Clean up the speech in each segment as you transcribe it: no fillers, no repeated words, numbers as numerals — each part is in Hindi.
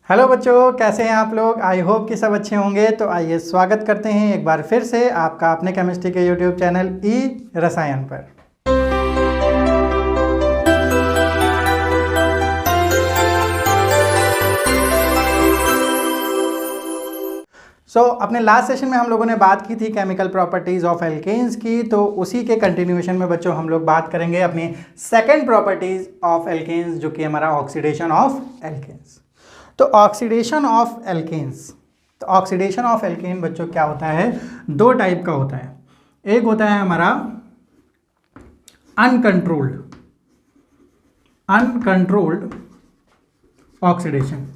हेलो बच्चों, कैसे हैं आप लोग। आई होप कि सब अच्छे होंगे। तो आइए स्वागत करते हैं एक बार फिर से आपका अपने केमिस्ट्री के यूट्यूब चैनल ई रसायन पर। अपने लास्ट सेशन में हम लोगों ने बात की थी केमिकल प्रॉपर्टीज ऑफ एल्केन्स की। तो उसी के कंटिन्यूएशन में बच्चों हम लोग बात करेंगे अपनी सेकेंड प्रॉपर्टीज ऑफ एल्केन्स, जो कि हमारा ऑक्सीडेशन ऑफ एल्केन्स। तो ऑक्सीडेशन ऑफ एल्केन्स, तो ऑक्सीडेशन ऑफ एल्केन बच्चों क्या होता है, दो टाइप का होता है। एक होता है हमारा अनकंट्रोल्ड ऑक्सीडेशन।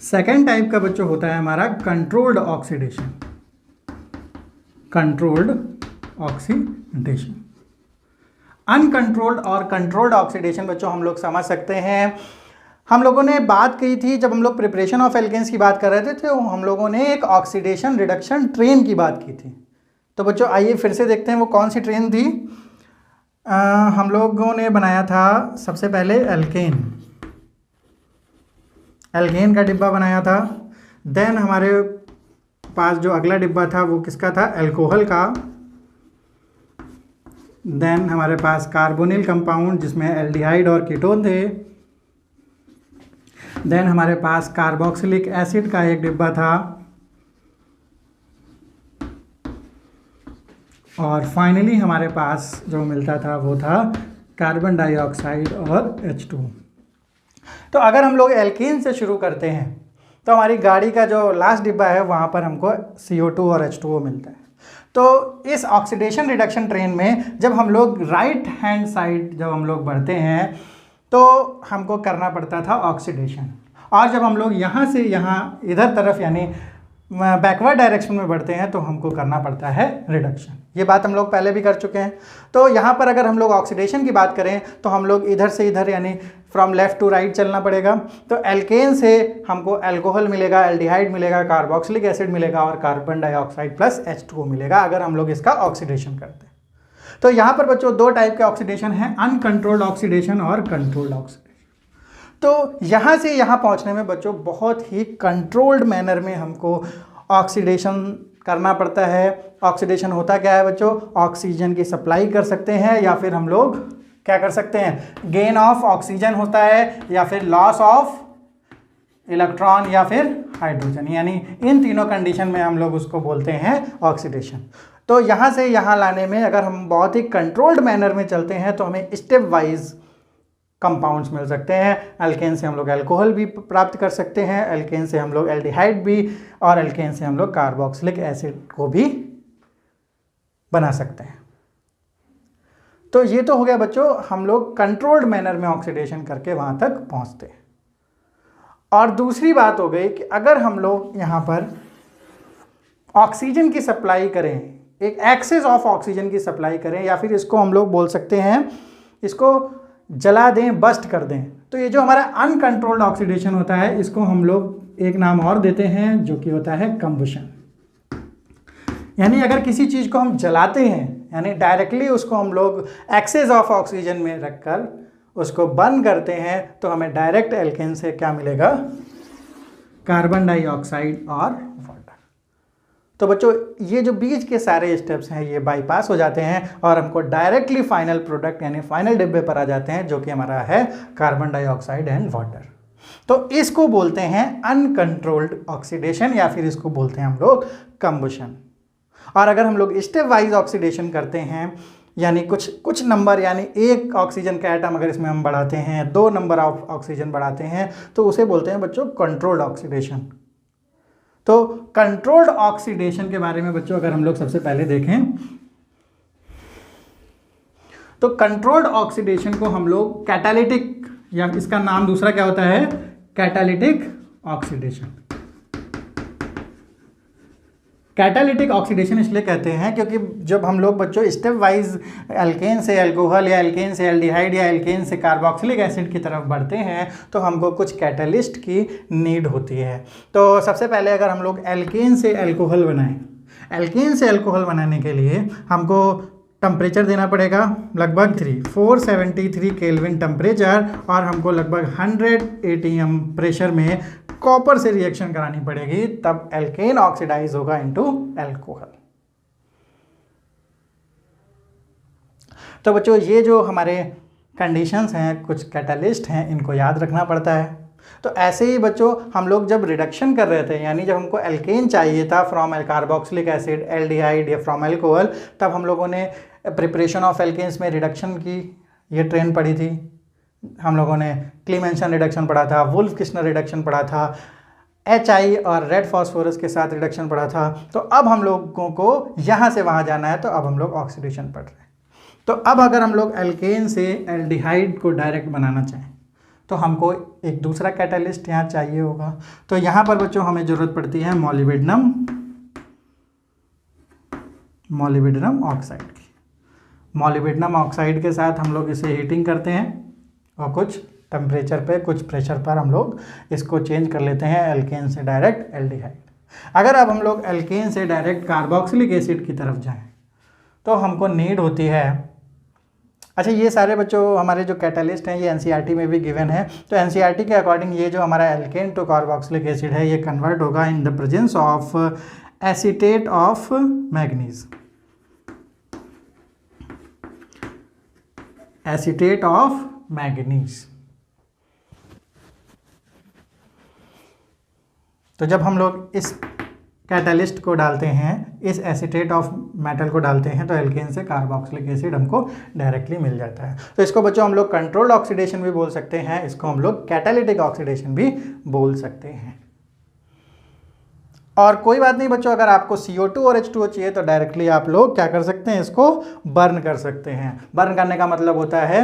सेकेंड टाइप का बच्चों होता है हमारा कंट्रोल्ड ऑक्सीडेशन। अनकंट्रोल्ड और कंट्रोल्ड ऑक्सीडेशन बच्चों हम लोग समझ सकते हैं। हम लोगों ने बात की थी, जब हम लोग प्रिपरेशन ऑफ एल्केन्स की बात कर रहे थे तो हम लोगों ने एक ऑक्सीडेशन रिडक्शन ट्रेन की बात की थी। तो बच्चों आइए फिर से देखते हैं वो कौन सी ट्रेन थी। हम लोगों ने बनाया था सबसे पहले एल्केन का डिब्बा बनाया था। देन हमारे पास जो अगला डिब्बा था वो किसका था, एल्कोहल का। देन हमारे पास कार्बोनिल कंपाउंड जिसमें एल्डिहाइड और कीटोन थे। देन हमारे पास कार्बोक्सिलिक एसिड का एक डिब्बा था। और फाइनली हमारे पास जो मिलता था वो था कार्बन डाइऑक्साइड और H2। तो अगर हम लोग एल्कीन से शुरू करते हैं तो हमारी गाड़ी का जो लास्ट डिब्बा है वहाँ पर हमको CO2 और H2O मिलता है। तो इस ऑक्सीडेशन रिडक्शन ट्रेन में जब हम लोग राइट हैंड साइड जब हम लोग बढ़ते हैं तो हमको करना पड़ता था ऑक्सीडेशन, और जब हम लोग यहाँ से यहाँ इधर तरफ यानी बैकवर्ड डायरेक्शन में बढ़ते हैं तो हमको करना पड़ता है रिडक्शन। ये बात हम लोग पहले भी कर चुके हैं। तो यहाँ पर अगर हम लोग ऑक्सीडेशन की बात करें तो हम लोग इधर से इधर यानी फ्रॉम लेफ़्ट टू राइट चलना पड़ेगा। तो एल्केन से हमको एल्कोहल मिलेगा, एल्डिहाइड मिलेगा, कार्बोक्सिलिक एसिड मिलेगा और कार्बन डाइऑक्साइड प्लस H2O मिलेगा अगर हम लोग इसका ऑक्सीडेशन करते हैं। तो यहाँ पर बच्चों दो टाइप के ऑक्सीडेशन हैं, अनकंट्रोल्ड ऑक्सीडेशन और कंट्रोल्ड ऑक्सीडेशन। तो यहाँ से यहाँ पहुँचने में बच्चों बहुत ही कंट्रोल्ड मैनर में हमको ऑक्सीडेशन करना पड़ता है। ऑक्सीडेशन होता क्या है बच्चों, ऑक्सीजन की सप्लाई कर सकते हैं या फिर हम लोग क्या कर सकते हैं, गेन ऑफ ऑक्सीजन होता है या फिर लॉस ऑफ इलेक्ट्रॉन या फिर हाइड्रोजन, यानी इन तीनों कंडीशन में हम लोग उसको बोलते हैं ऑक्सीडेशन। तो यहाँ से यहाँ लाने में अगर हम बहुत ही कंट्रोल्ड मैनर में चलते हैं तो हमें स्टेप वाइज कंपाउंड्स मिल सकते हैं। एल्केन से हम लोग एल्कोहल भी प्राप्त कर सकते हैं, एल्केन से हम लोग एल्डिहाइड भी, और एल्केन से हम लोग कार्बोक्सिलिक एसिड को भी बना सकते हैं। तो ये तो हो गया बच्चों, हम लोग कंट्रोल्ड मैनर में ऑक्सीडेशन करके वहाँ तक पहुँचते हैं। और दूसरी बात हो गई कि अगर हम लोग यहाँ पर ऑक्सीजन की सप्लाई करें, एक एक्सेस ऑफ ऑक्सीजन की सप्लाई करें, या फिर इसको हम लोग बोल सकते हैं इसको जला दें, बस्ट कर दें, तो ये जो हमारा अनकंट्रोल्ड ऑक्सीडेशन होता है इसको हम लोग एक नाम और देते हैं जो कि होता है कंबशन। यानी अगर किसी चीज़ को हम जलाते हैं यानी डायरेक्टली उसको हम लोग एक्सेस ऑफ ऑक्सीजन में रखकर उसको बर्न करते हैं तो हमें डायरेक्ट एल्केन से क्या मिलेगा, कार्बन डाइऑक्साइड और वाटर। तो बच्चों ये जो बीच के सारे स्टेप्स हैं ये बाईपास हो जाते हैं और हमको डायरेक्टली फाइनल प्रोडक्ट यानी फाइनल डिब्बे पर आ जाते हैं जो कि हमारा है कार्बन डाइऑक्साइड एंड वाटर। तो इसको बोलते हैं अनकंट्रोल्ड ऑक्सीडेशन या फिर इसको बोलते हैं हम लोग कंबशन। और अगर हम लोग स्टेप वाइज ऑक्सीडेशन करते हैं यानी कुछ नंबर यानी एक ऑक्सीजन का एटम अगर इसमें हम बढ़ाते हैं, 2 नंबर ऑफ ऑक्सीजन बढ़ाते हैं, तो उसे बोलते हैं बच्चों कंट्रोल्ड ऑक्सीडेशन। तो कंट्रोल्ड ऑक्सीडेशन के बारे में बच्चों अगर हम लोग सबसे पहले देखें तो कंट्रोल्ड ऑक्सीडेशन को हम लोग कैटालिटिक, या इसका नाम दूसरा क्या होता है, कैटालिटिक ऑक्सीडेशन। कैटालिटिक ऑक्सीडेशन इसलिए कहते हैं क्योंकि जब हम लोग बच्चों स्टेप वाइज एल्केन से एल्कोहल या एल्केन से एल्डिहाइड या एल्केन से कार्बोक्सिलिक एसिड की तरफ बढ़ते हैं तो हमको कुछ कैटलिस्ट की नीड होती है। तो सबसे पहले अगर हम लोग एल्केन से एल्कोहल बनाएं, एल्केन से एल्कोहल बनाने के लिए हमको टेम्परेचर देना पड़ेगा लगभग 473 केल्विन टेम्परेचर, और हमको लगभग 100 atm प्रेशर में कॉपर से रिएक्शन करानी पड़ेगी, तब एल्केन ऑक्सीडाइज होगा इनटू अल्कोहल। तो बच्चों ये जो हमारे कंडीशंस हैं, कुछ कैटलिस्ट हैं, इनको याद रखना पड़ता है। तो ऐसे ही बच्चों हम लोग जब रिडक्शन कर रहे थे, यानी जब हमको एल्केन चाहिए था फ्रॉम कार्बोक्सिलिक एसिड, एल्डिहाइड या फ्रॉम अल्कोहल, तब हम लोगों ने प्रिपरेशन ऑफ एल्केन्स में रिडक्शन की ये ट्रेन पढ़ी थी। हम लोगों ने क्लीमेंसन रिडक्शन पढ़ा था, वुल्फ किस्नर रिडक्शन पढ़ा था, HI और रेड फॉस्फोरस के साथ रिडक्शन पढ़ा था। तो अब हम लोगों को यहाँ से वहाँ जाना है, तो अब हम लोग ऑक्सीडेशन पढ़ रहे हैं। तो अब अगर हम लोग एल्केन से एल्डिहाइड को डायरेक्ट बनाना चाहें तो हमको एक दूसरा कैटलिस्ट यहाँ चाहिए होगा। तो यहाँ पर बच्चों हमें ज़रूरत पड़ती है मोलिब्डेनम ऑक्साइड की। मोलिब्डेनम ऑक्साइड के साथ हम लोग इसे हीटिंग करते हैं और कुछ टेम्परेचर पे, कुछ प्रेशर पर हम लोग इसको चेंज कर लेते हैं एल्केन से डायरेक्ट एल्डिहाइड। अगर अब हम लोग एल्केन से डायरेक्ट कार्बोक्सिलिक एसिड की तरफ जाएं तो हमको नीड होती है, अच्छा ये सारे बच्चों हमारे जो कैटलिस्ट हैं ये NCERT में भी गिवन है। तो NCERT के अकॉर्डिंग ये जो हमारा एल्केन टू कार्बोक्सिलिक एसिड है ये कन्वर्ट होगा in the presence of acetate of manganese, acetate of manganese. तो जब हम लोग इस कैटलिस्ट को डालते हैं, इस एसीटेट ऑफ मेटल को डालते हैं, तो एल्केन से कार्बोक्सिलिक एसिड हमको डायरेक्टली मिल जाता है। तो इसको बच्चों हम लोग कंट्रोल्ड ऑक्सीडेशन भी बोल सकते हैं, इसको हम लोग कैटालिटिक ऑक्सीडेशन भी बोल सकते हैं। और कोई बात नहीं बच्चों, अगर आपको CO2 और H2O चाहिए तो डायरेक्टली आप लोग क्या कर सकते हैं, इसको बर्न कर सकते हैं। बर्न करने का मतलब होता है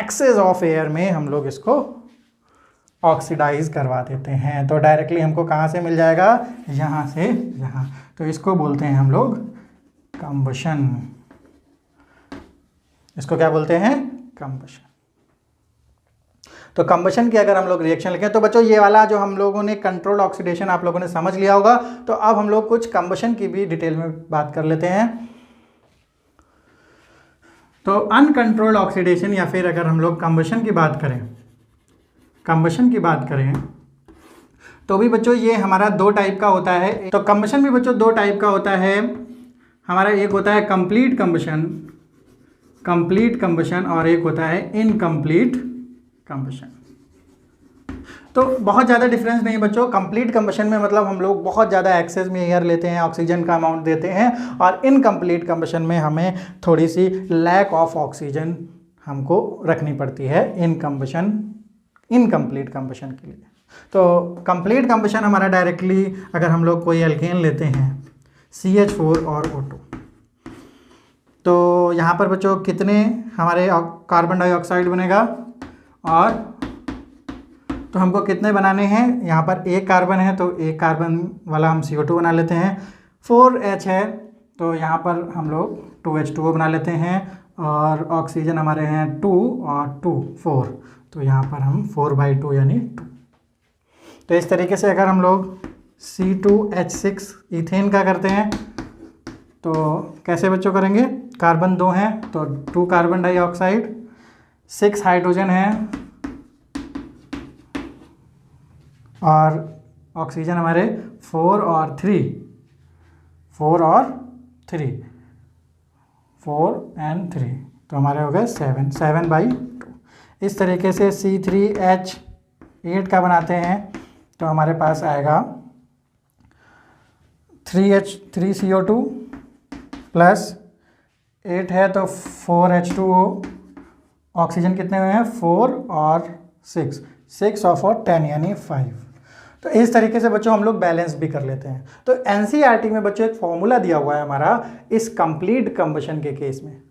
एक्सेस ऑफ एयर में हम लोग इसको ऑक्सीडाइज करवा देते हैं। तो डायरेक्टली हमको कहाँ से मिल जाएगा, यहाँ से यहाँ। तो इसको बोलते हैं हम लोग कंबशन। इसको क्या बोलते हैं, कंबशन। तो कंबशन की अगर हम लोग रिएक्शन लिखें तो बच्चों ये वाला जो हम लोगों ने कंट्रोल्ड ऑक्सीडेशन आप लोगों ने समझ लिया होगा। तो अब हम लोग कुछ कंबशन की भी डिटेल में बात कर लेते हैं। तो अनकंट्रोल्ड ऑक्सीडेशन या फिर अगर हम लोग कंबशन की बात करें तो भी बच्चों ये हमारा दो टाइप का होता है। तो कंबशन भी बच्चों दो टाइप का होता है हमारा, एक होता है कंप्लीट कंबशन और एक होता है इनकम्प्लीट कंबशन। तो बहुत ज़्यादा डिफरेंस नहीं बच्चों। कंप्लीट कंबशन में मतलब हम लोग बहुत ज़्यादा एक्सेस में एयर लेते हैं, ऑक्सीजन का अमाउंट देते हैं, और इनकम्प्लीट कंबशन में हमें थोड़ी सी लैक ऑफ ऑक्सीजन हमको रखनी पड़ती है इनकम्प्लीट कंबशन के लिए। तो कंप्लीट कंबशन हमारा डायरेक्टली अगर हम लोग कोई एल्केन लेते हैं CH4 और O2, तो यहाँ पर बच्चों कितने हमारे कार्बन डाइऑक्साइड बनेगा, और तो हमको कितने बनाने हैं, यहाँ पर एक कार्बन है तो एक कार्बन वाला हम CO2 बना लेते हैं। 4H है तो यहाँ पर हम लोग 2H2O बना लेते हैं, और ऑक्सीजन हमारे हैं 2 और 2 4, तो यहाँ पर हम 4/2 यानी 2। तो इस तरीके से अगर हम लोग C2H6 इथेन का करते हैं तो कैसे बच्चों करेंगे, कार्बन 2 हैं तो 2 कार्बन डाइऑक्साइड, 6 हाइड्रोजन है और ऑक्सीजन हमारे 4 और 3 तो हमारे हो गए 7/2। इस तरीके से C3H8 का बनाते हैं तो हमारे पास आएगा 3CO2 प्लस 8 है तो 4H2O, ऑक्सीजन कितने हुए हैं 4 और 6 और 4 10 यानी 5। तो इस तरीके से बच्चों हम लोग बैलेंस भी कर लेते हैं। तो NCERT में बच्चों एक फॉर्मूला दिया हुआ है हमारा इस कंप्लीट कंबशन के केस में।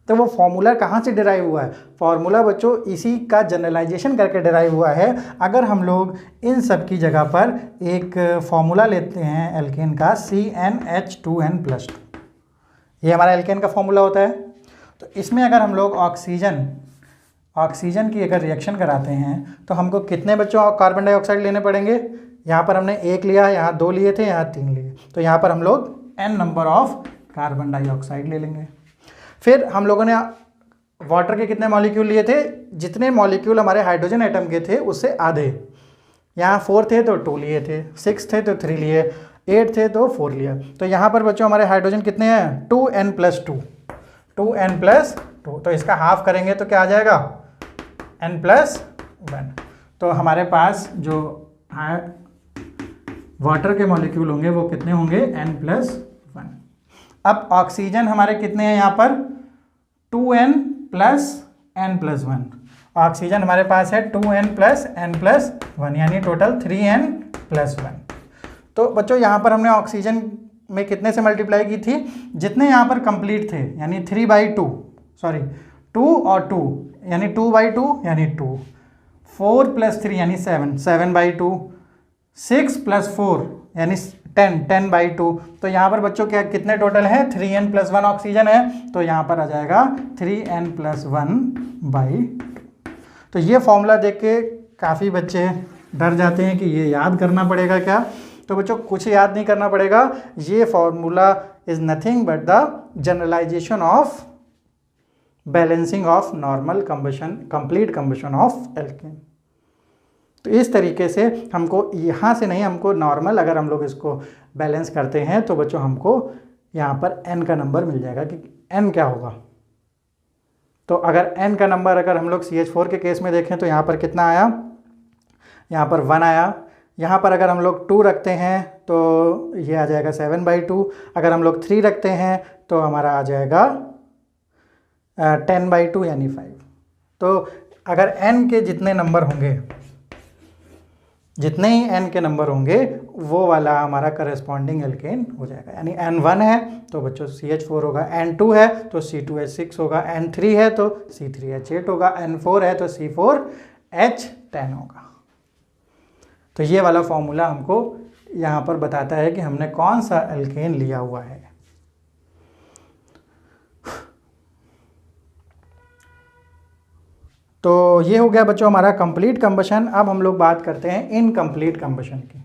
तो वो फॉर्मूला कहाँ से डिराइव हुआ है, फॉर्मूला बच्चों इसी का जनरलाइजेशन करके डिराइव हुआ है। अगर हम लोग इन सब की जगह पर एक फॉर्मूला लेते हैं एल्केन का CnH2n+2, ये हमारा एल्केन का फॉर्मूला होता है। तो इसमें अगर हम लोग ऑक्सीजन की अगर रिएक्शन कराते हैं तो हमको कितने बच्चों कार्बन डाइऑक्साइड लेने पड़ेंगे, यहाँ पर हमने 1 लिया, यहाँ 2 लिए थे, यहाँ 3 लिए, तो यहाँ पर हम लोग n number of carbon dioxide ले लेंगे। फिर हम लोगों ने वाटर के कितने मॉलिक्यूल लिए थे, जितने मॉलिक्यूल हमारे हाइड्रोजन एटम के थे उससे आधे, यहाँ 4 थे तो 2 लिए थे, 6 थे तो 3 लिए, 8 थे तो 4 लिया। तो यहाँ पर बच्चों हमारे हाइड्रोजन कितने हैं, 2n+2, 2n+2। तो इसका हाफ करेंगे तो क्या आ जाएगा, n+1। तो हमारे पास जो वाटर के मॉलिक्यूल होंगे वो कितने होंगे, n+1। अब ऑक्सीजन हमारे कितने हैं यहाँ पर, 2n+n+1। ऑक्सीजन हमारे पास है 2n+n+1 यानी टोटल 3n+1। तो बच्चों यहाँ पर हमने ऑक्सीजन में कितने से मल्टीप्लाई की थी, जितने यहाँ पर कंप्लीट थे यानी 3/2, सॉरी 2 और 2 यानी 2/2 यानी 2, 4 + 3 यानी 7, 7/2, 6 + 4 यानी 10, 10/2। तो यहाँ पर बच्चों क्या कितने टोटल है, 3n+1 ऑक्सीजन है, तो यहाँ पर आ जाएगा 3n+1/2। तो ये फॉर्मूला देख के काफ़ी बच्चे डर जाते हैं कि ये याद करना पड़ेगा क्या। तो बच्चों कुछ याद नहीं करना पड़ेगा, ये formula is nothing but the generalization of balancing of normal combustion, complete combustion of alkane. तो इस तरीके से हमको यहाँ से नहीं, हमको नॉर्मल अगर हम लोग इसको बैलेंस करते हैं तो बच्चों हमको यहाँ पर n का नंबर मिल जाएगा कि n क्या होगा। तो अगर n का नंबर अगर हम लोग CH4 के केस में देखें तो यहाँ पर कितना आया, यहाँ पर 1 आया। यहाँ पर अगर हम लोग 2 रखते हैं तो ये आ जाएगा 7/2। अगर हम लोग 3 रखते हैं तो हमारा आ जाएगा 10/2 यानी 5। तो अगर n के जितने नंबर होंगे, जितने ही n के नंबर होंगे वो वाला हमारा करस्पॉन्डिंग एल्केन हो जाएगा। यानी n1 है तो बच्चों CH4 होगा, n2 है तो C2H6 होगा, n3 है तो C3H8 होगा, n4 है तो C4H10 होगा। तो ये वाला फॉर्मूला हमको यहाँ पर बताता है कि हमने कौन सा एल्केन लिया हुआ है। तो ये हो गया बच्चों हमारा कंप्लीट कंबशन। अब हम लोग बात करते हैं इनकम्प्लीट कंबशन की।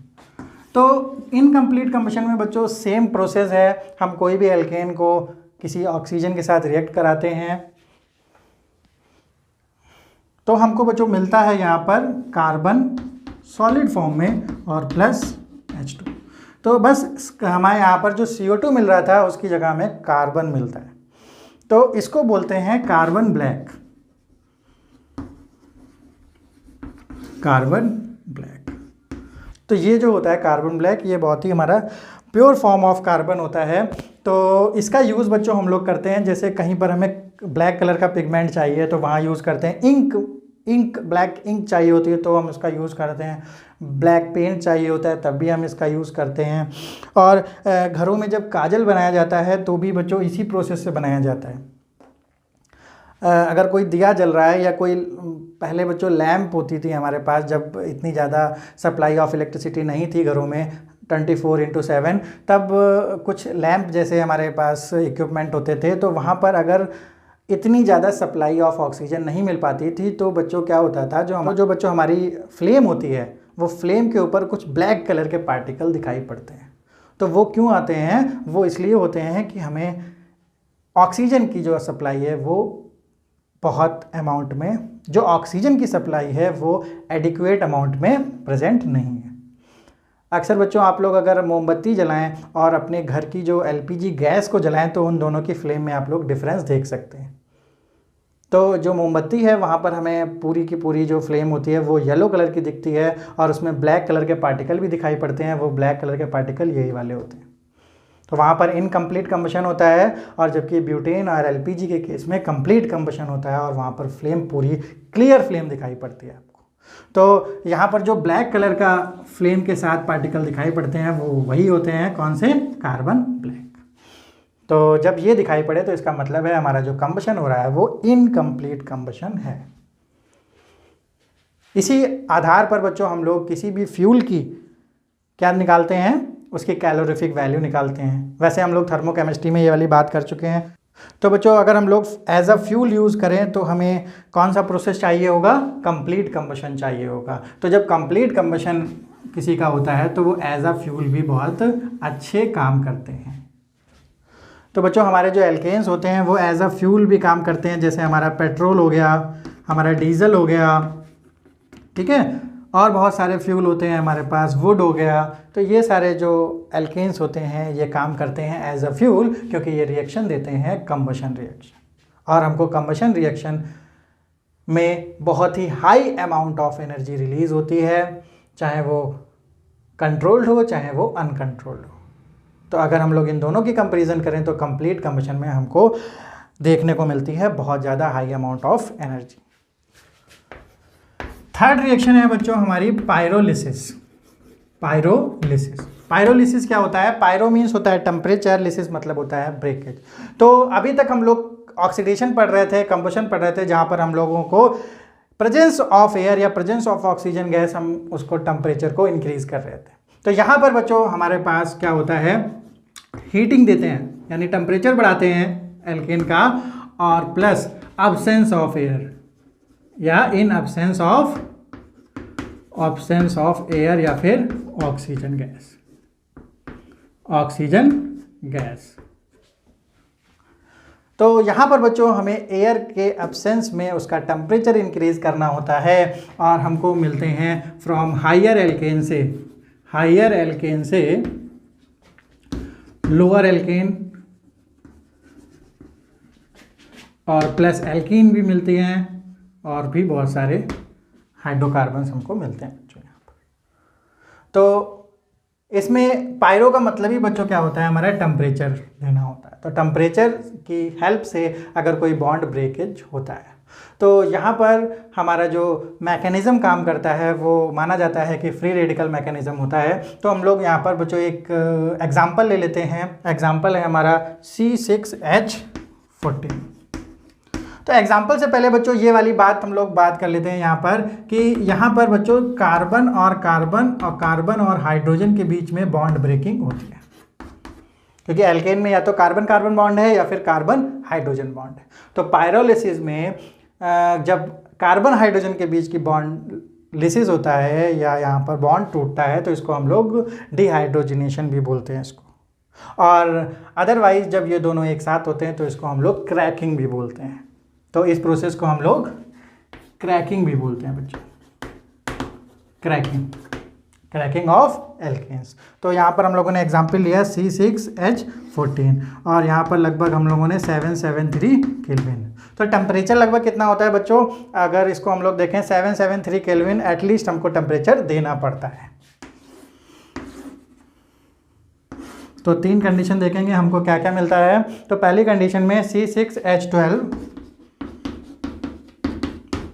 तो इनकम्प्लीट कंबशन में बच्चों सेम प्रोसेस है, हम कोई भी एल्केन को किसी ऑक्सीजन के साथ रिएक्ट कराते हैं तो हमको बच्चों मिलता है यहाँ पर कार्बन सॉलिड फॉर्म में और प्लस H2। तो बस हमारे यहाँ पर जो CO2 मिल रहा था उसकी जगह में कार्बन मिलता है, तो इसको बोलते हैं कार्बन ब्लैक, कार्बन ब्लैक। तो ये जो होता है कार्बन ब्लैक, ये बहुत ही हमारा प्योर फॉर्म ऑफ कार्बन होता है। तो इसका यूज़ बच्चों हम लोग करते हैं, जैसे कहीं पर हमें ब्लैक कलर का पिगमेंट चाहिए तो वहाँ यूज़ करते हैं। इंक ब्लैक इंक चाहिए होती है तो हम इसका यूज़ करते हैं। ब्लैक पेंट चाहिए होता है तब भी हम इसका यूज़ करते हैं। और घरों में जब काजल बनाया जाता है तो भी बच्चों इसी प्रोसेस से बनाया जाता है। अगर कोई दिया जल रहा है या कोई, पहले बच्चों लैंप होती थी हमारे पास, जब इतनी ज़्यादा सप्लाई ऑफ इलेक्ट्रिसिटी नहीं थी घरों में 24/7, तब कुछ लैंप जैसे हमारे पास इक्विपमेंट होते थे, तो वहाँ पर अगर इतनी ज़्यादा सप्लाई ऑफ ऑक्सीजन नहीं मिल पाती थी तो बच्चों क्या होता था, जो बच्चों हमारी फ्लेम होती है वो फ्लेम के ऊपर कुछ ब्लैक कलर के पार्टिकल दिखाई पड़ते हैं। तो वो क्यों आते हैं, वो इसलिए होते हैं कि हमें ऑक्सीजन की जो सप्लाई है वो बहुत अमाउंट में, जो ऑक्सीजन की सप्लाई है वो एडिक्वेट अमाउंट में प्रेजेंट नहीं है। अक्सर बच्चों आप लोग अगर मोमबत्ती जलाएं और अपने घर की जो LPG गैस को जलाएं तो उन दोनों की फ्लेम में आप लोग डिफरेंस देख सकते हैं। तो जो मोमबत्ती है वहाँ पर हमें पूरी की पूरी जो फ्लेम होती है वो येलो कलर की दिखती है और उसमें ब्लैक कलर के पार्टिकल भी दिखाई पड़ते हैं, वो ब्लैक कलर के पार्टिकल यही वाले होते हैं। तो वहाँ पर इनकम्प्लीट कंबशन होता है, और जबकि ब्यूटेन और LPG के केस में कंप्लीट कंबशन होता है और वहाँ पर फ्लेम पूरी क्लियर फ्लेम दिखाई पड़ती है आपको। तो यहाँ पर जो ब्लैक कलर का फ्लेम के साथ पार्टिकल दिखाई पड़ते हैं वो वही होते हैं, कौन से, कार्बन ब्लैक। तो जब ये दिखाई पड़े तो इसका मतलब है हमारा जो कंबशन हो रहा है वो इनकम्प्लीट कंबशन है। इसी आधार पर बच्चों हम लोग किसी भी फ्यूल की क्या निकालते हैं, उसकी कैलोरीफिक वैल्यू निकालते हैं। वैसे हम लोग थर्मोकेमिस्ट्री में ये वाली बात कर चुके हैं। तो बच्चों अगर हम लोग एज अ फ्यूल यूज़ करें तो हमें कौन सा प्रोसेस चाहिए होगा, कंप्लीट कंबशन चाहिए होगा। तो जब कंप्लीट कंबशन किसी का होता है तो वो एज अ फ्यूल भी बहुत अच्छे काम करते हैं। तो बच्चों हमारे जो एल्केन्स होते हैं वो एज अ फ्यूल भी काम करते हैं, जैसे हमारा पेट्रोल हो गया, हमारा डीजल हो गया, ठीक है, और बहुत सारे फ्यूल होते हैं हमारे पास, वुड हो गया। तो ये सारे जो एल्केन्स होते हैं ये काम करते हैं एज अ फ्यूल, क्योंकि ये रिएक्शन देते हैं कंबशन रिएक्शन, और हमको कंबशन रिएक्शन में बहुत ही high amount of energy release होती है, चाहे वो कंट्रोल्ड हो चाहे वो अनकंट्रोल्ड हो। तो अगर हम लोग इन दोनों की कंपैरिजन करें तो कंप्लीट कंबशन में हमको देखने को मिलती है बहुत ज़्यादा high amount of energy. Third reaction है बच्चों हमारी पायरोलिसिस। पायरोलिसिस क्या होता है? पायरो मीन्स होता है टेम्परेचर, लिसिस मतलब होता है ब्रेकेज। तो अभी तक हम लोग ऑक्सीडेशन पढ़ रहे थे, कंबशन पढ़ रहे थे, जहाँ पर हम लोगों को प्रेजेंस ऑफ एयर या प्रेजेंस ऑफ ऑक्सीजन गैस, हम उसको टेम्परेचर को इंक्रीज कर रहे थे। तो यहाँ पर बच्चों हमारे पास क्या होता है, हीटिंग देते हैं यानी टेम्परेचर बढ़ाते हैं एल्केन का, और प्लस अब्सेंस ऑफ एयर या इन अब्सेंस ऑफ एयर या फिर ऑक्सीजन गैस। तो यहाँ पर बच्चों हमें एयर के एब्सेंस में उसका टेम्परेचर इंक्रीज करना होता है, और हमको मिलते हैं फ्रॉम हायर एल्केन से लोअर एल्केन, और प्लस एल्कीन भी मिलती हैं, और भी बहुत सारे हाइड्रोकार्बन्स हमको मिलते हैं बच्चों यहाँ पर। तो इसमें पायरो का मतलब ही बच्चों क्या होता है, हमारा टेम्परेचर लेना होता है। तो टेम्परेचर की हेल्प से अगर कोई बॉन्ड ब्रेकेज होता है, तो यहाँ पर हमारा जो मैकेनिज़्म काम करता है वो माना जाता है कि फ्री रेडिकल मैकेनिज़्म होता है। तो हम लोग यहाँ पर बच्चों एक एग्जांपल ले लेते हैं। एग्जांपल है हमारा C6H14। तो एग्जाम्पल से पहले बच्चों ये वाली बात हम लोग बात कर लेते हैं यहाँ पर, कि यहाँ पर बच्चों कार्बन और हाइड्रोजन के बीच में बॉन्ड ब्रेकिंग होती है, क्योंकि एल्केन में या तो कार्बन कार्बन बॉन्ड है या फिर कार्बन हाइड्रोजन बॉन्ड है। तो पायरोलिसिस में जब कार्बन हाइड्रोजन के बीच की बॉन्ड लिसिस होता है या यहाँ पर बॉन्ड टूटता है, तो इसको हम लोग डिहाइड्रोजनेशन भी बोलते हैं इसको, और अदरवाइज जब ये दोनों एक साथ होते हैं तो इसको हम लोग क्रैकिंग भी बोलते हैं। तो इस प्रोसेस को हम लोग क्रैकिंग भी बोलते हैं बच्चों, क्रैकिंग ऑफ एल्केन्स। तो यहाँ पर हम लोगों ने एग्जांपल लिया C6H14, और यहाँ पर लगभग हम लोगों ने 773 केल्विन। तो टेम्परेचर लगभग कितना होता है बच्चों, अगर इसको हम लोग देखें 773 केल्विन एटलीस्ट हमको टेम्परेचर देना पड़ता है। तो 3 कंडीशन देखेंगे हमको क्या क्या मिलता है। तो पहली कंडीशन में C6H12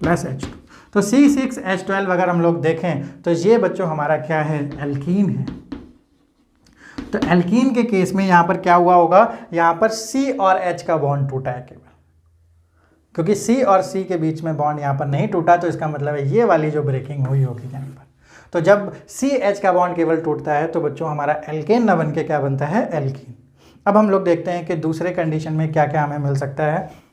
प्लस H2। तो C6H12 अगर हम लोग देखें तो ये बच्चों हमारा क्या है, एल्कीन है। तो एल्कीन के केस में यहाँ पर क्या हुआ होगा, यहाँ पर C और H का बॉन्ड टूटा है केवल, क्योंकि C और C के बीच में बॉन्ड यहाँ पर नहीं टूटा, तो इसका मतलब है ये वाली जो ब्रेकिंग हुई होगी यहाँ पर। तो जब CH का बॉन्ड केवल टूटता है तो बच्चों हमारा एल्केन न बन के क्या बनता है, एल्कीन। अब हम लोग देखते हैं कि दूसरे कंडीशन में क्या क्या हमें मिल सकता है।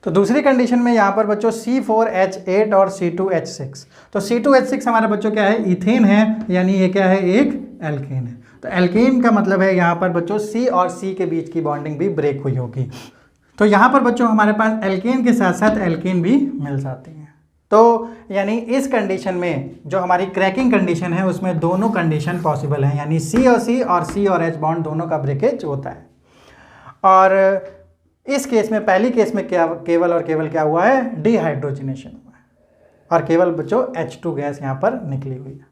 तो दूसरी कंडीशन में यहाँ पर बच्चों C4H8 और C2H6। तो C2H6 हमारा बच्चों क्या है, इथेन है, यानी ये क्या है, एक एल्केन है। तो एल्केन का मतलब है यहाँ पर बच्चों C और C के बीच की बॉन्डिंग भी ब्रेक हुई होगी। तो यहाँ पर बच्चों हमारे पास एल्केन के साथ साथ एल्केन भी मिल जाती हैं। तो यानी इस कंडीशन में जो हमारी क्रैकिंग कंडीशन है उसमें दोनों कंडीशन पॉसिबल हैं, यानी C और H बॉन्ड दोनों का ब्रेकेज होता है। और इस केस में, पहली केस में क्या केवल और केवल क्या हुआ है, डिहाइड्रोजनेशन हुआ है, और केवल बच्चों H2 गैस यहाँ पर निकली हुई है।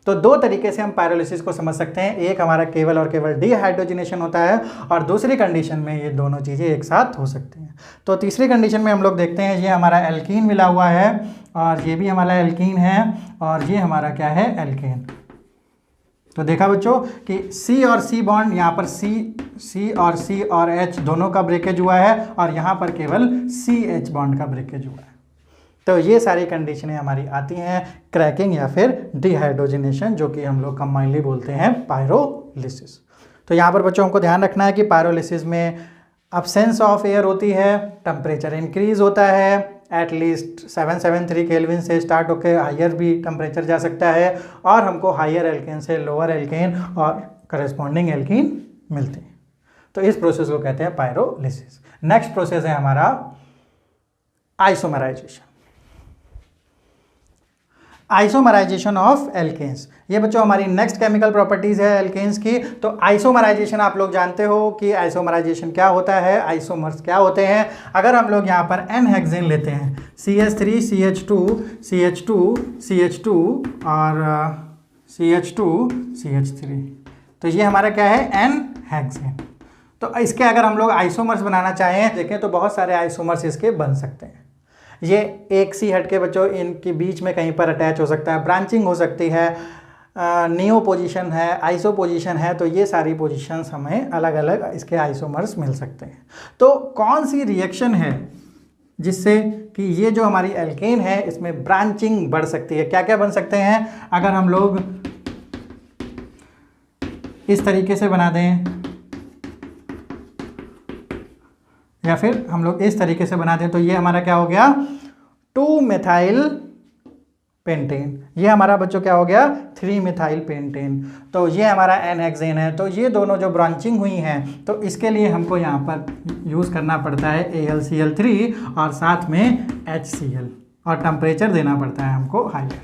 तो 2 तरीके से हम पायरोलिसिस को समझ सकते हैं, एक हमारा केवल और केवल डिहाइड्रोजनेशन होता है, और दूसरी कंडीशन में ये दोनों चीज़ें एक साथ हो सकती हैं। तो तीसरी कंडीशन में हम लोग देखते हैं, ये हमारा एल्कीन मिला हुआ है, और ये भी हमारा एल्कीन है, और ये हमारा क्या है, एल्केन। तो देखा बच्चों कि C और C बॉन्ड, यहाँ पर C और H दोनों का ब्रेकेज हुआ है, और यहाँ पर केवल CH बॉन्ड का ब्रेकेज हुआ है। तो ये सारी कंडीशनें हमारी आती हैं क्रैकिंग या फिर डिहाइड्रोजनेशन, जो कि हम लोग कंबाइनली बोलते हैं पायरोलिसिस। तो यहाँ पर बच्चों हमको ध्यान रखना है कि पायरोलिसिस में अब्सेंस ऑफ एयर होती है, टेम्परेचर इंक्रीज होता है, एटलीस्ट 773 केल्विन से स्टार्ट होकर हायर भी टेम्परेचर जा सकता है, और हमको हायर एल्केन से लोअर एल्केन और करस्पॉन्डिंग एल्कीन मिलते हैं। तो इस प्रोसेस को कहते हैं पायरोलिसिस। नेक्स्ट प्रोसेस है हमारा आइसोमराइजेशन। आइसोमराइजेशन ऑफ एल्केन्स, ये बच्चों हमारी नेक्स्ट केमिकल प्रॉपर्टीज है एल्केन्स की। तो आइसोमराइजेशन आप लोग जानते हो कि आइसोमराइजेशन क्या होता है, आइसोमर्स क्या होते हैं। अगर हम लोग यहाँ पर एन हेक्सेन लेते हैं, CH3 CH2 CH2 CH2 और CH2 CH3, तो ये हमारा क्या है, एन हेक्सेन। तो इसके अगर हम लोग आइसोमर्स बनाना चाहें देखें तो बहुत सारे आइसोमर्स इसके बन सकते हैं। ये एक सी हट के बच्चों इनके बीच में कहीं पर अटैच हो सकता है, ब्रांचिंग हो सकती है, नियो पोजीशन है, आइसो पोजीशन है, तो ये सारी पोजीशंस हमें अलग अलग इसके आइसोमर्स मिल सकते हैं। तो कौन सी रिएक्शन है जिससे कि ये जो हमारी एल्केन है इसमें ब्रांचिंग बढ़ सकती है, क्या क्या बन सकते हैं। अगर हम लोग इस तरीके से बना दें या फिर हम लोग इस तरीके से बना दें तो ये हमारा क्या हो गया, 2-मेथाइल पेंटेन। ये हमारा बच्चों क्या हो गया, 3-मेथाइल पेंटेन। तो ये हमारा एन हेक्सेन है। तो ये दोनों जो ब्रांचिंग हुई हैं तो इसके लिए हमको यहाँ पर यूज़ करना पड़ता है AlCl3 और साथ में HCl, और टेम्परेचर देना पड़ता है हमको हायर।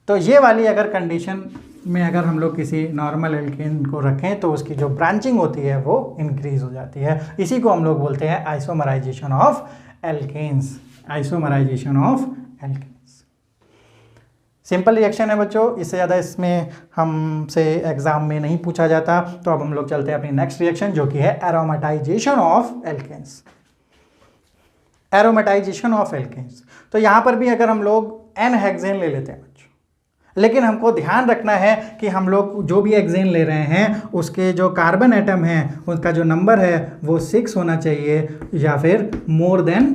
तो ये वाली अगर कंडीशन में अगर हम लोग किसी नॉर्मल एल्केन को रखें तो उसकी जो ब्रांचिंग होती है वो इंक्रीज हो जाती है। इसी को हम लोग बोलते हैं isomerization of alkanes. Isomerization of alkanes simple reaction है बच्चों, इससे ज़्यादा इसमें हमसे एग्जाम में नहीं पूछा जाता। तो अब हम लोग चलते हैं अपनी नेक्स्ट रिएक्शन जो कि है aromatization of alkanes. Aromatization of alkanes, तो यहाँ पर भी अगर हम लोग एन हेक्सेन ले लेते हैं बच्चों, लेकिन हमको ध्यान रखना है कि हम लोग जो भी हेक्सेन ले रहे हैं उसके जो कार्बन एटम हैं उनका जो नंबर है वो 6 होना चाहिए या फिर मोर देन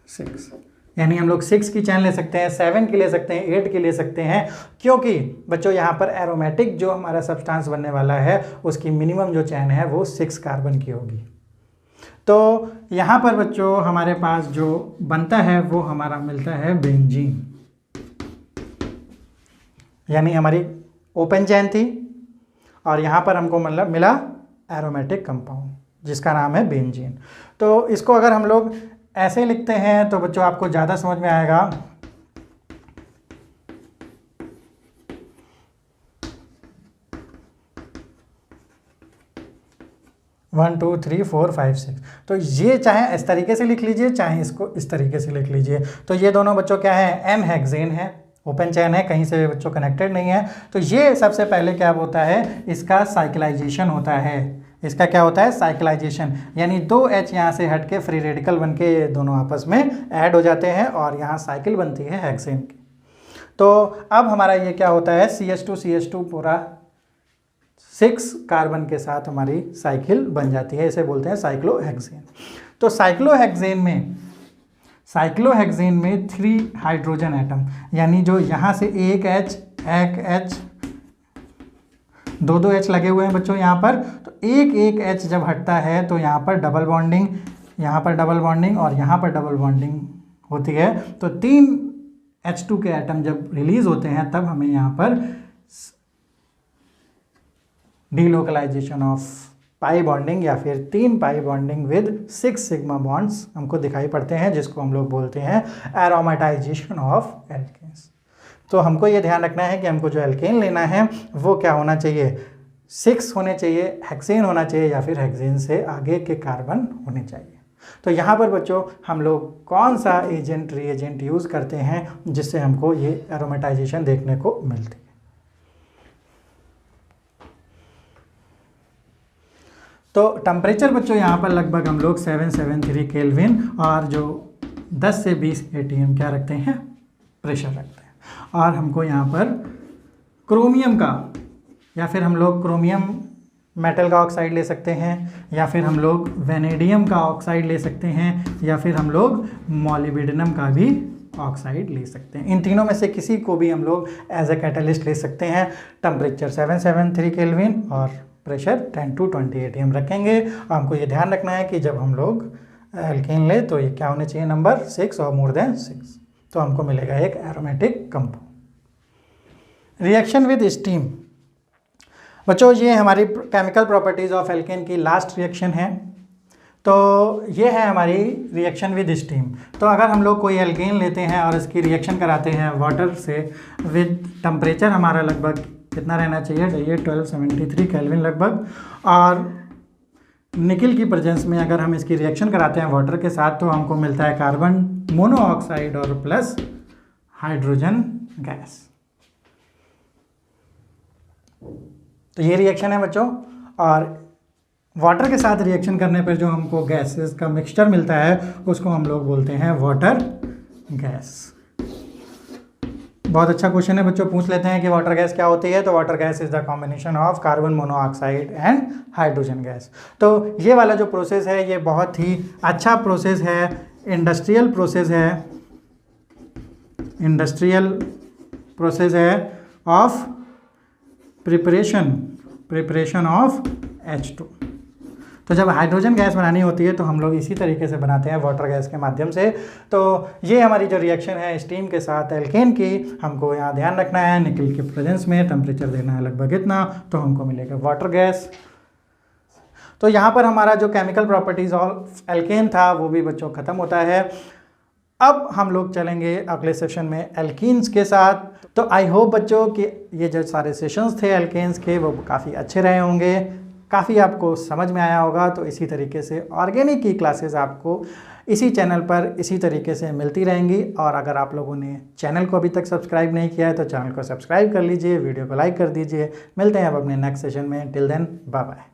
6। यानी हम लोग 6 की चैन ले सकते हैं, 7 की ले सकते हैं, 8 की ले सकते हैं, क्योंकि बच्चों यहाँ पर एरोमेटिक जो हमारा सब्सटेंस बनने वाला है उसकी मिनिमम जो चैन है वो 6 कार्बन की होगी। तो यहाँ पर बच्चों हमारे पास जो बनता है वो हमारा मिलता है बेंजीन, यानी हमारी ओपन चैन थी और यहाँ पर हमको मतलब मिला एरोमेटिक कंपाउंड जिसका नाम है बेंजीन। तो इसको अगर हम लोग ऐसे लिखते हैं तो बच्चों आपको ज़्यादा समझ में आएगा। One two three four five six, तो ये चाहे इस तरीके से लिख लीजिए चाहे इसको इस तरीके से लिख लीजिए। तो ये दोनों बच्चों क्या है, एन हेक्सेन है, ओपन चैन है, कहीं से बच्चों कनेक्टेड नहीं है। तो ये सबसे पहले क्या होता है, इसका साइक्लाइजेशन होता है। इसका क्या होता है, साइक्लाइजेशन, यानी 2 H यहाँ से हट के फ्री रेडिकल बन के दोनों आपस में ऐड हो जाते हैं और यहाँ साइकिल बनती है हेक्सेन की। तो अब हमारा ये क्या होता है, CH2 पूरा 6 कार्बन के साथ हमारी साइकिल बन जाती है, इसे बोलते हैं साइक्लोहेक्सेन। तो साइक्लोहेक्सेन में 3 हाइड्रोजन एटम, यानी जो यहाँ से एक H 2 H लगे हुए हैं बच्चों यहाँ पर, तो एक H जब हटता है तो यहाँ पर डबल बॉन्डिंग, यहाँ पर डबल बॉन्डिंग और यहाँ पर डबल बॉन्डिंग होती है। तो 3 H2 के एटम जब रिलीज होते हैं तब हमें यहाँ पर डीलोकलाइजेशन ऑफ पाई बॉन्डिंग या फिर 3 pi bonding with 6 sigma bonds हमको दिखाई पड़ते हैं, जिसको हम लोग बोलते हैं एरोमेटाइजेशन ऑफ एल्केन्स। तो हमको ये ध्यान रखना है कि हमको जो एल्केन लेना है वो क्या होना चाहिए, 6 होने चाहिए, हेक्सेन होना चाहिए या फिर हेक्सेन से आगे के कार्बन होने चाहिए। तो यहाँ पर बच्चों हम लोग कौन सा रिएजेंट यूज़ करते हैं जिससे हमको ये एरोमेटाइजेशन देखने को मिलती है। तो टेम्परेचर बच्चों यहाँ पर लगभग हम लोग 773 केल्विन और जो 10 से 20 ATM क्या रखते हैं, प्रेशर रखते हैं। और हमको यहाँ पर क्रोमियम का या फिर हम लोग क्रोमियम मेटल का ऑक्साइड ले सकते हैं या फिर हम लोग वेनेडियम का ऑक्साइड ले सकते हैं या फिर हम लोग मॉलिब्डेनम का भी ऑक्साइड ले सकते हैं। इन तीनों में से किसी को भी हम लोग एज ए कैटलिस्ट ले सकते हैं। टेम्परेचर 773 केल्विन और प्रेशर 10 to 20 ATM रखेंगे। और हमको ये ध्यान रखना है कि जब हम लोग एल्केन ले तो ये क्या होने चाहिए, नंबर 6 और मोर देन 6, तो हमको मिलेगा एक aromatic compound. Reaction with steam, बच्चों ये हमारी केमिकल प्रॉपर्टीज़ ऑफ एल्केन की लास्ट रिएक्शन है। तो ये है हमारी रिएक्शन विद स्टीम। तो अगर हम लोग कोई एल्केन लेते हैं और इसकी रिएक्शन कराते हैं वाटर से विद टेम्परेचर हमारा लगभग कितना रहना चाहिए 1273 केल्विन लगभग, और निकल की प्रेजेंस में अगर हम इसकी रिएक्शन कराते हैं वाटर के साथ तो हमको मिलता है कार्बन मोनोऑक्साइड और प्लस हाइड्रोजन गैस। तो ये रिएक्शन है बच्चों, और वाटर के साथ रिएक्शन करने पर जो हमको गैसेस का मिक्सचर मिलता है उसको हम लोग बोलते हैं वाटर गैस। बहुत अच्छा क्वेश्चन है बच्चों, पूछ लेते हैं कि वाटर गैस क्या होती है। तो water gas is the combination of carbon monoxide and hydrogen gas. तो ये वाला जो प्रोसेस है ये बहुत ही अच्छा प्रोसेस है, इंडस्ट्रियल प्रोसेस है ऑफ प्रिपरेशन ऑफ H2। तो जब हाइड्रोजन गैस बनानी होती है तो हम लोग इसी तरीके से बनाते हैं वाटर गैस के माध्यम से। तो ये हमारी जो रिएक्शन है स्टीम के साथ एल्केन की, हमको यहाँ ध्यान रखना है निकल के प्रेजेंस में टेम्परेचर देना है लगभग इतना, तो हमको मिलेगा वाटर गैस। तो यहाँ पर हमारा जो केमिकल प्रॉपर्टीज ऑफ एल्केन था वो भी बच्चों ख़त्म होता है। अब हम लोग चलेंगे अगले सेशन में एल्कीन्स के साथ। तो आई होप बच्चों कि ये जो सारे सेशंस थे एल्केन्स के वो काफ़ी अच्छे रहे होंगे, काफ़ी आपको समझ में आया होगा। तो इसी तरीके से ऑर्गेनिक की क्लासेस आपको इसी चैनल पर इसी तरीके से मिलती रहेंगी। और अगर आप लोगों ने चैनल को अभी तक सब्सक्राइब नहीं किया है तो चैनल को सब्सक्राइब कर लीजिए, वीडियो को लाइक कर दीजिए। मिलते हैं अब अपने नेक्स्ट सेशन में। Till then bye bye.